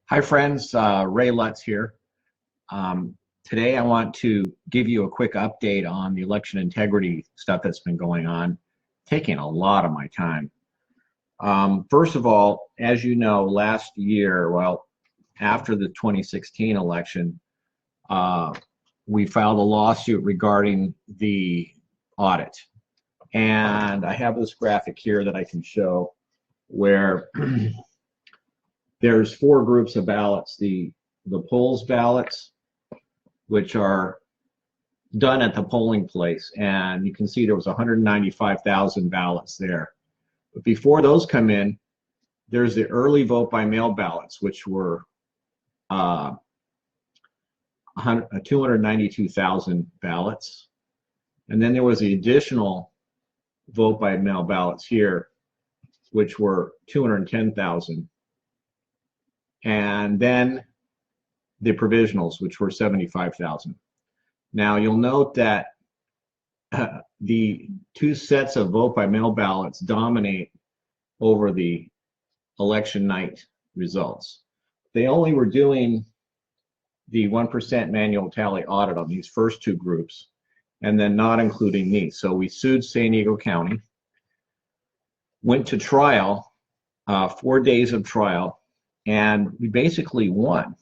Hi friends, Ray Lutz here. Today I want to give you a quick update on the election integrity stuff that's been going on, taking a lot of my time. First of all, as you know, last year, well, after the 2016 election, we filed a lawsuit regarding the audit. And I have this graphic here that I can show where there's four groups of ballots. The polls ballots, which are done at the polling place, and you can see there was 195,000 ballots there. But before those come in, there's the early vote by mail ballots, which were 292,000 ballots. And then there was the additional vote by mail ballots here, which were 210,000. And then the provisionals, which were 75,000. Now you'll note that the two sets of vote by mail ballots dominate over the election night results. They only were doing the 1% manual tally audit on these first two groups, and then not including these. So we sued San Diego County, went to trial, 4 days of trial, and we basically won.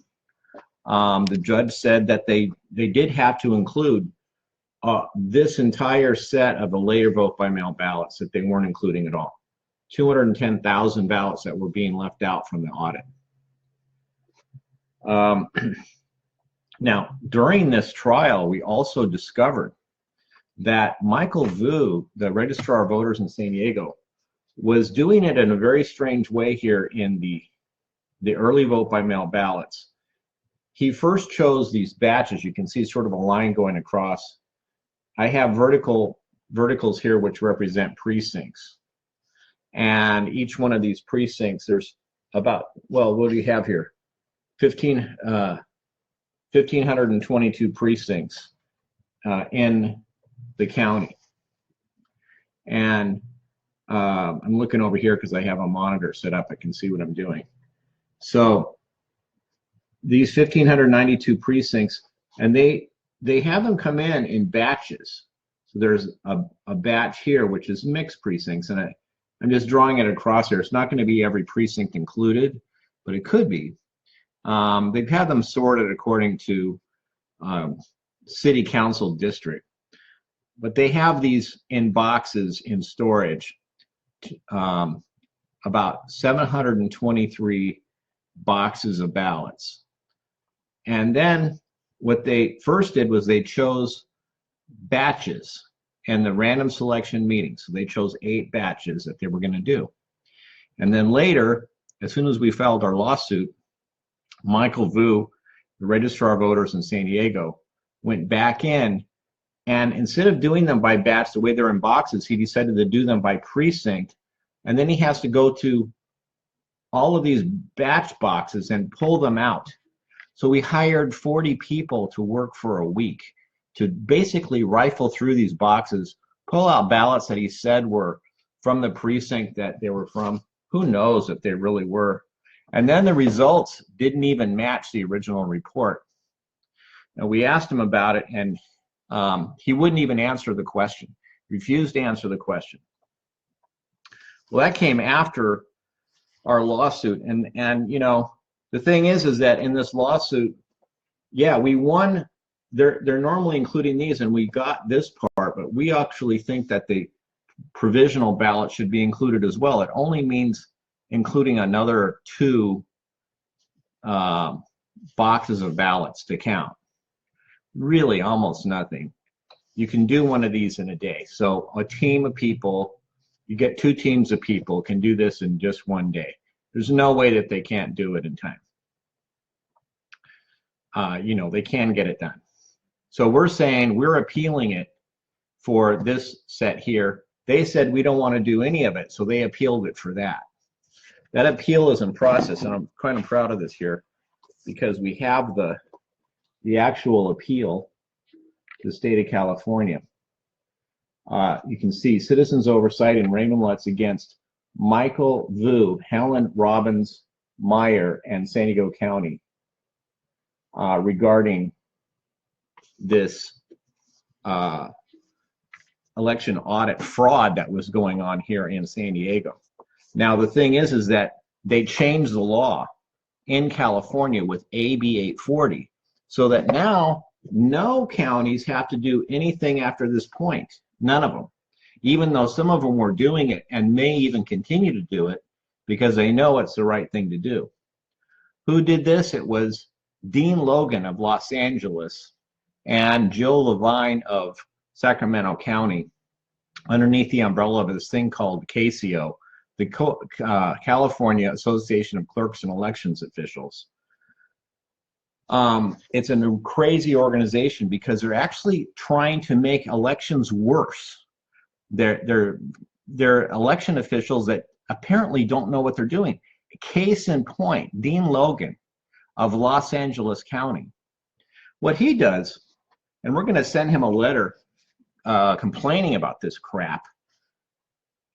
The judge said that they did have to include this entire set of the later vote by mail ballots that they weren't including at all. 210,000 ballots that were being left out from the audit. Now, during this trial, we also discovered that Michael Vu, the registrar of voters in San Diego, was doing it in a very strange way here in the early vote by mail ballots. He first chose these batches. You can see sort of a line going across. I have verticals here which represent precincts. And each one of these precincts, there's about, well, what do you have here? 1,522 precincts in the county. And I'm looking over here because I have a monitor set up. I can see what I'm doing. So these 1,592 precincts, and they have them come in batches. So there's a batch here, which is mixed precincts, and I'm just drawing it across here. It's not going to be every precinct included, but it could be. They've had them sorted according to city council district, but they have these in boxes in storage, about 723 boxes of ballots. And then what they first did was they chose batches and the random selection meeting. So they chose 8 batches that they were going to do. And then later, as soon as we filed our lawsuit, Michael Vu, the registrar of voters in San Diego, went back in, and instead of doing them by batch the way they're in boxes, he decided to do them by precinct. And then he has to go to all of these batch boxes and pull them out. So we hired 40 people to work for a week to basically rifle through these boxes, pull out ballots that he said were from the precinct that they were from. Who knows if they really were. And then the results didn't even match the original report. Now we asked him about it, and he wouldn't even answer the question, refused to answer the question. Well, that came after our lawsuit, and you know, the thing is that in this lawsuit, yeah, we won. They're normally including these, and we got this part, but we actually think that the provisional ballot should be included as well. It only means including another 2 boxes of ballots to count. Really almost nothing. You can do one of these in a day. So a team of people, you get 2 teams of people can do this in just one day. There's no way that they can't do it in time. You know, they can get it done. So we're saying we're appealing it for this set here. They said we don't want to do any of it, so they appealed it for that. That appeal is in process, and I'm kind of proud of this here because we have the actual appeal to the state of California. You can see Citizens Oversight and Raymond Lutz against Michael Vu, Helen Robbins, Meyer and San Diego County regarding this election audit fraud that was going on here in San Diego. Now, the thing is that they changed the law in California with AB 840 so that now no counties have to do anything after this point. None of them. Even though some of them were doing it and may even continue to do it because they know it's the right thing to do. Who did this? It was Dean Logan of Los Angeles and Joe Levine of Sacramento County underneath the umbrella of this thing called CASIO, the California Association of Clerks and Elections Officials. It's a crazy organization because they're actually trying to make elections worse. They're election officials that apparently don't know what they're doing. Case in point, Dean Logan of Los Angeles County. What he does, and we're going to send him a letter complaining about this crap.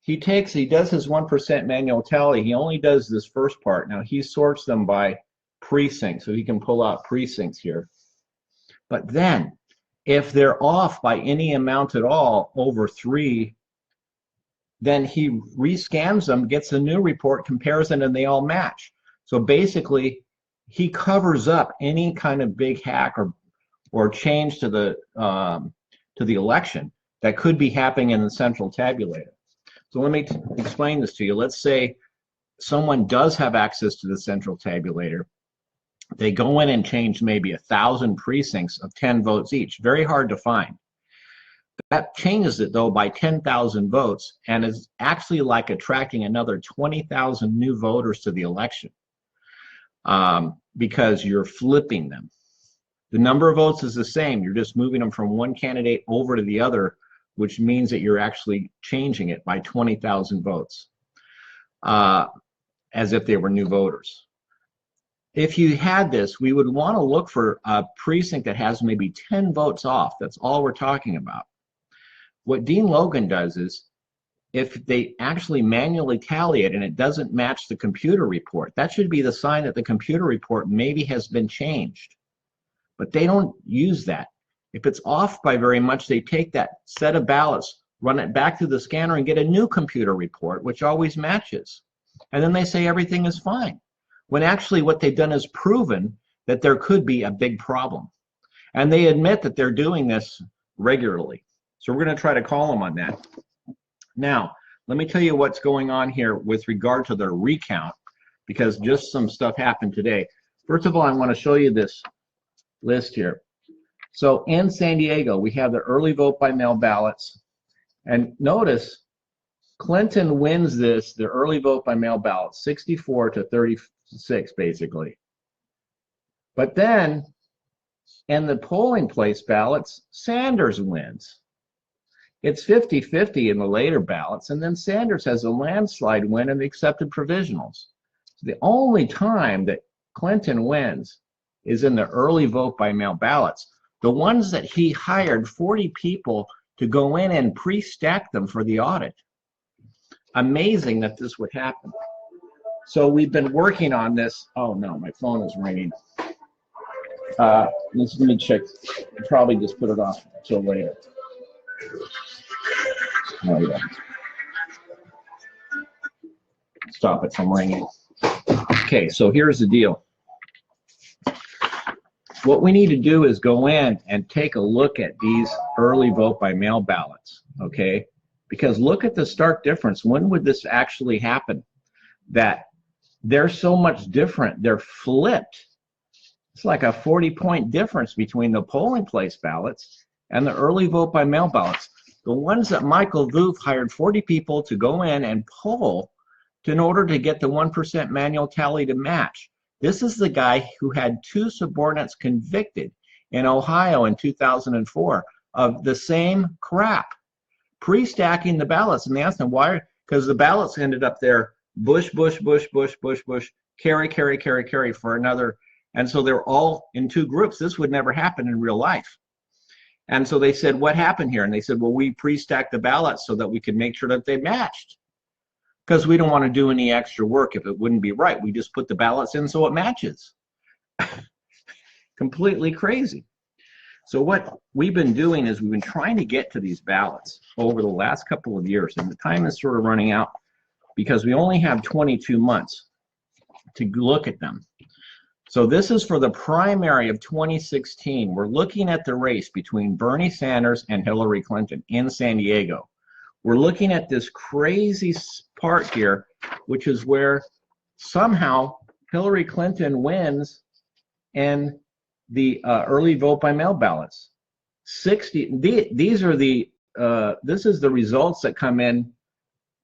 He does his 1% manual tally. He only does this first part. Now he sorts them by precinct, so he can pull out precincts here. But then, if they're off by any amount at all, over 3, then he rescans them, gets a new report, compares them, and they all match. So basically, he covers up any kind of big hack or change to the election that could be happening in the central tabulator. So let me explain this to you. Let's say someone does have access to the central tabulator. They go in and change maybe 1,000 precincts of 10 votes each. Very hard to find. That changes it, though, by 10,000 votes and is actually like attracting another 20,000 new voters to the election because you're flipping them. The number of votes is the same. You're just moving them from one candidate over to the other, which means that you're actually changing it by 20,000 votes as if they were new voters. If you had this, we would want to look for a precinct that has maybe 10 votes off. That's all we're talking about. What Dean Logan does is, if they actually manually tally it and it doesn't match the computer report, that should be the sign that the computer report maybe has been changed. But they don't use that. If it's off by very much, they take that set of ballots, run it back through the scanner and get a new computer report, which always matches. And then they say everything is fine, when actually what they've done is proven that there could be a big problem. And they admit that they're doing this regularly. So we're going to try to call them on that. Now, let me tell you what's going on here with regard to their recount, because just some stuff happened today. First of all, I want to show you this list here. So in San Diego, we have the early vote by mail ballots. And notice Clinton wins this, the early vote by mail ballot, 64 to 36, basically. But then in the polling place ballots, Sanders wins. It's 50-50 in the later ballots, and then Sanders has a landslide win in the accepted provisionals. So the only time that Clinton wins is in the early vote by mail ballots. The ones that he hired 40 people to go in and pre-stack them for the audit. Amazing that this would happen. So we've been working on this. Oh no, my phone is ringing. Let me check. I'll probably just put it off until later. Oh, yeah. Stop it from ringing. Okay, so here's the deal. What we need to do is go in and take a look at these early vote by mail ballots, okay? Because look at the stark difference. When would this actually happen? That they're so much different. They're flipped. It's like a 40-point difference between the polling place ballots and the early vote by mail ballots. The ones that Michael Voof hired 40 people to go in and poll in order to get the 1% manual tally to match. This is the guy who had 2 subordinates convicted in Ohio in 2004 of the same crap, pre-stacking the ballots. And they asked him why, because the ballots ended up there, Bush, Bush, Bush, Bush, Bush, Bush, carry, carry, carry, carry for another. And so they're all in 2 groups. This would never happen in real life. And so they said, what happened here? And they said, well, we pre-stacked the ballots so that we could make sure that they matched. because we don't want to do any extra work if it wouldn't be right. We just put the ballots in so it matches. Completely crazy. So what we've been doing is we've been trying to get to these ballots over the last couple of years, and the time is sort of running out because we only have 22 months to look at them. So this is for the primary of 2016. We're looking at the race between Bernie Sanders and Hillary Clinton in San Diego. We're looking at this crazy part here, which is where somehow Hillary Clinton wins and the early vote by mail ballots. These are the this is the results that come in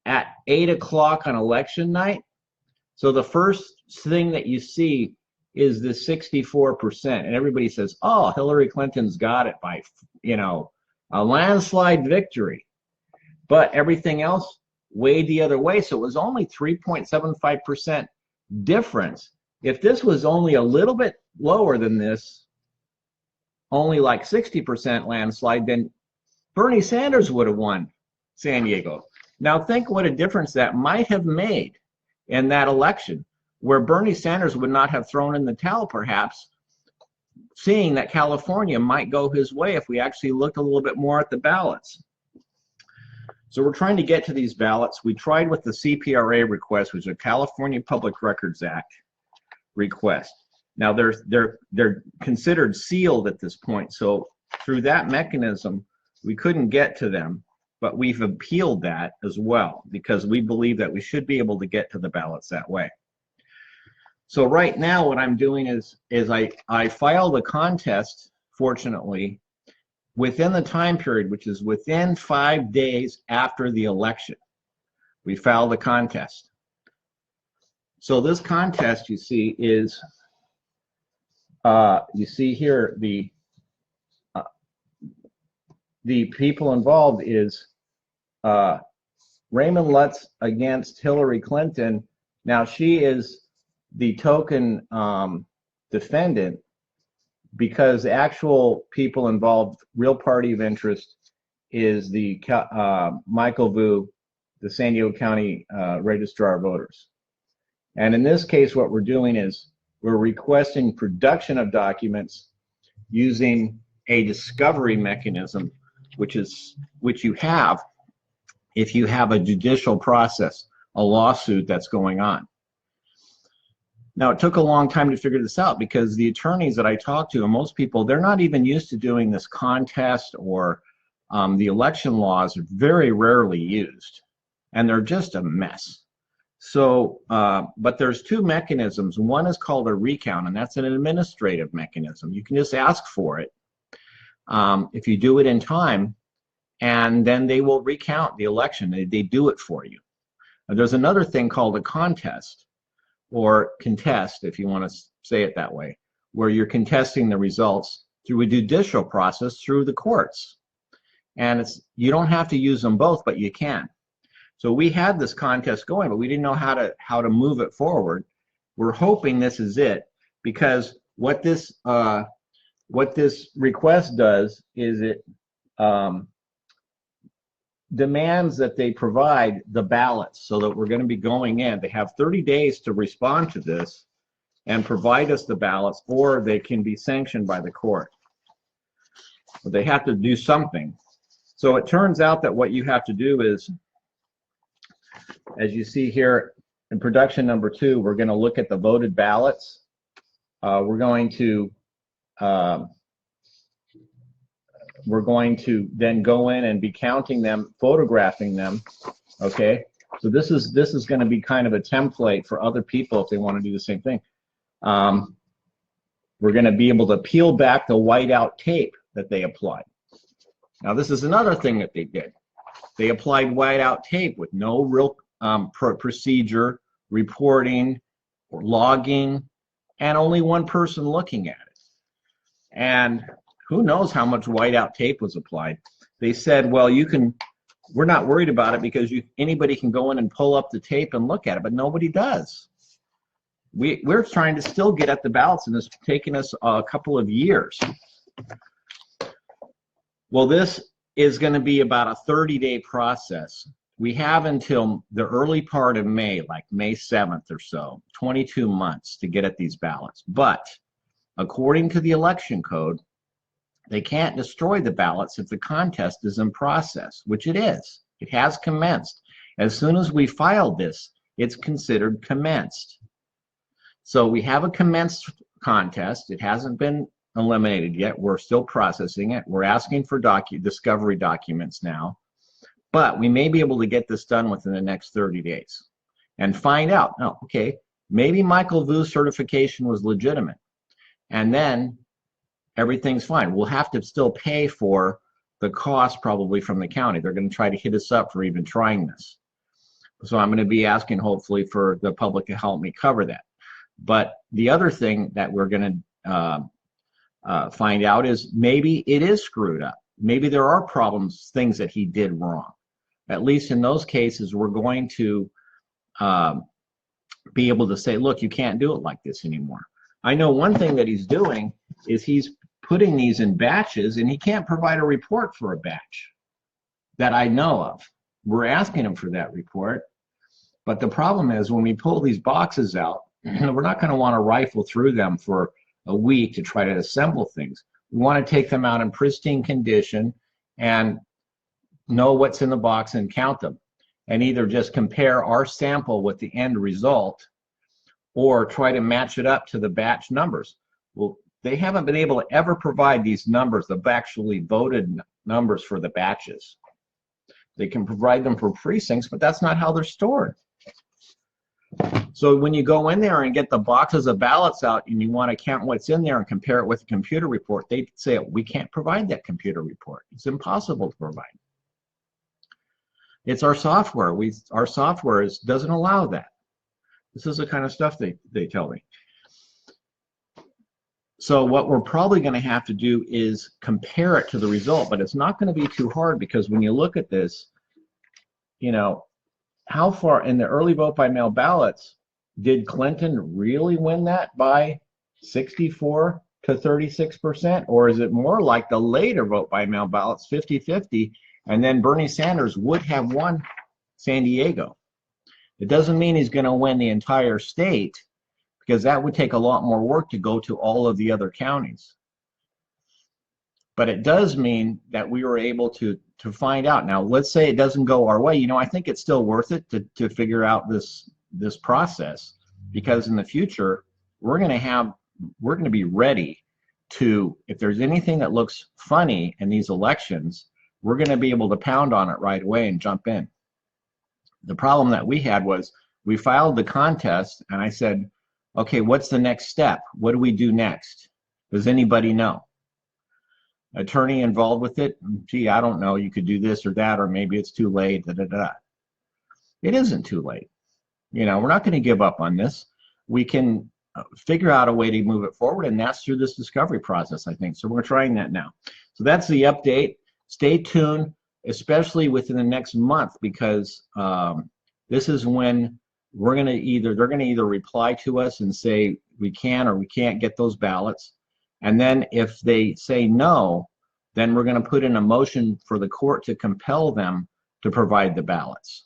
at 8 o'clock on election night. So the first thing that you see is the 64%, and everybody says, "Oh, Hillary Clinton's got it by, you know, a landslide victory," but everything else weighed the other way. So it was only 3.75% difference. If this was only a little bit lower than this, only like 60% landslide, then Bernie Sanders would have won San Diego. Now think what a difference that might have made in that election, where Bernie Sanders would not have thrown in the towel, perhaps, seeing that California might go his way if we actually looked a little bit more at the ballots. So we're trying to get to these ballots. We tried with the CPRA request, which is a California Public Records Act request. Now they're considered sealed at this point, so through that mechanism we couldn't get to them, but we've appealed that as well because we believe that we should be able to get to the ballots that way. So right now what I'm doing is I filed a contest, fortunately, within the time period, which is within 5 days after the election. We filed a contest. So this contest, you see, is you see here the people involved is Raymond Lutz against Hillary Clinton. Now she is the token defendant because the actual people involved, real party of interest, is the Michael Vu, the San Diego County Registrar of Voters. And in this case, what we're doing is we're requesting production of documents using a discovery mechanism, which you have if you have a judicial process, a lawsuit that's going on. Now, it took a long time to figure this out because the attorneys that I talked to, and most people, they're not even used to doing this contest, or the election laws are very rarely used, and they're just a mess. So, but there's two mechanisms. One is called a recount, and that's an administrative mechanism. You can just ask for it if you do it in time, and then they will recount the election. They do it for you. There's another thing called a contest, or contest, if you want to say it that way, where you're contesting the results through a judicial process through the courts. And you don't have to use them both, but you can. So we had this contest going, but we didn't know how to move it forward. We're hoping this is it, because what this request does is it demands that they provide the ballots, so that we're going to be going in. They have 30 days to respond to this and provide us the ballots, or they can be sanctioned by the court. But they have to do something. So it turns out that what you have to do is, as you see here in production number 2, we're going to look at the voted ballots. We're going to then go in and be counting them, photographing them. Okay, so this is going to be kind of a template for other people if they want to do the same thing. We're going to be able to peel back the whiteout tape that they applied. Now this is another thing that they did. They applied whiteout tape with no real procedure, reporting, or logging, and only one person looking at it. And who knows how much whiteout tape was applied. They said, well, we're not worried about it because anybody can go in and pull up the tape and look at it, but nobody does. We're trying to still get at the ballots, and it's taken us a couple of years. Well, this is going to be about a 30-day process we have until the early part of May, like May 7th or so, 22 months to get at these ballots. But according to the election code, they can't destroy the ballots if the contest is in process, which it is. It has commenced. As soon as we filed this, it's considered commenced. So we have a commenced contest. It hasn't been eliminated yet. We're still processing it. We're asking for discovery documents now. But we may be able to get this done within the next 30 days and find out, oh, okay, maybe Michael Vu's certification was legitimate. And then everything's fine. We'll have to still pay for the cost probably from the county. They're going to try to hit us up for even trying this. So I'm going to be asking hopefully for the public to help me cover that. But the other thing that we're going to find out is maybe it is screwed up. Maybe there are problems, things that he did wrong. At least in those cases, we're going to be able to say, look, you can't do it like this anymore. I know one thing that he's doing is he's putting these in batches, and he can't provide a report for a batch that I know of. We're asking him for that report. But the problem is when we pull these boxes out, we're not going to want to rifle through them for a week to try to assemble things. We want to take them out in pristine condition and know what's in the box and count them, and either just compare our sample with the end result or try to match it up to the batch numbers. Well, they haven't been able to ever provide these numbers, the actually voted numbers for the batches. They can provide them for precincts, but that's not how they're stored. So when you go in there and get the boxes of ballots out and you want to count what's in there and compare it with a computer report, they say, we can't provide that computer report. It's impossible to provide. It's our software. Our software doesn't allow that. This is the kind of stuff they tell me. So what we're probably going to have to do is compare it to the result, but it's not going to be too hard, because when you look at this, you know, how far in the early vote by mail ballots, did Clinton really win that by 64 to 36%? Or is it more like the later vote by mail ballots, 50-50, and then Bernie Sanders would have won San Diego? It doesn't mean he's going to win the entire state, because that would take a lot more work to go to all of the other counties. But it does mean that we were able to find out. Now, let's say it doesn't go our way. You know, I think it's still worth it to figure out this process, because in the future we're going to be ready to, if there's anything that looks funny in these elections, we're going to be able to pound on it right away and jump in. The problem that we had was we filed the contest, and I said, okay, what's the next step? What do we do next? Does anybody know? Attorney involved with it? Gee, I don't know. You could do this or that, or maybe it's too late. It isn't too late. You know, we're not going to give up on this. We can figure out a way to move it forward, and that's through this discovery process, I think. So we're trying that now. So that's the update. Stay tuned, especially within the next month, because this is when they're going to either reply to us and say we can or we can't get those ballots. And then if they say no, then we're going to put in a motion for the court to compel them to provide the ballots.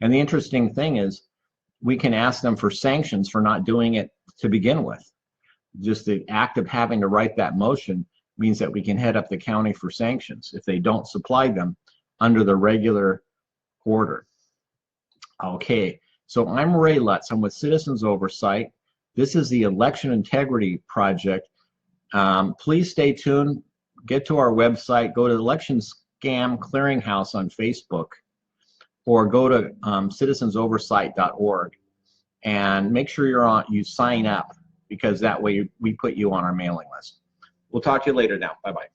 And the interesting thing is, we can ask them for sanctions for not doing it to begin with. Just the act of having to write that motion means that we can head up the county for sanctions if they don't supply them under the regular order. Okay, so I'm Ray Lutz. I'm with Citizens Oversight. This is the Election Integrity Project. Please stay tuned. Get to our website. Go to Election Scam Clearinghouse on Facebook, or go to citizensoversight.org, and make sure you sign up, because that way we put you on our mailing list. We'll talk to you later now. Bye-bye.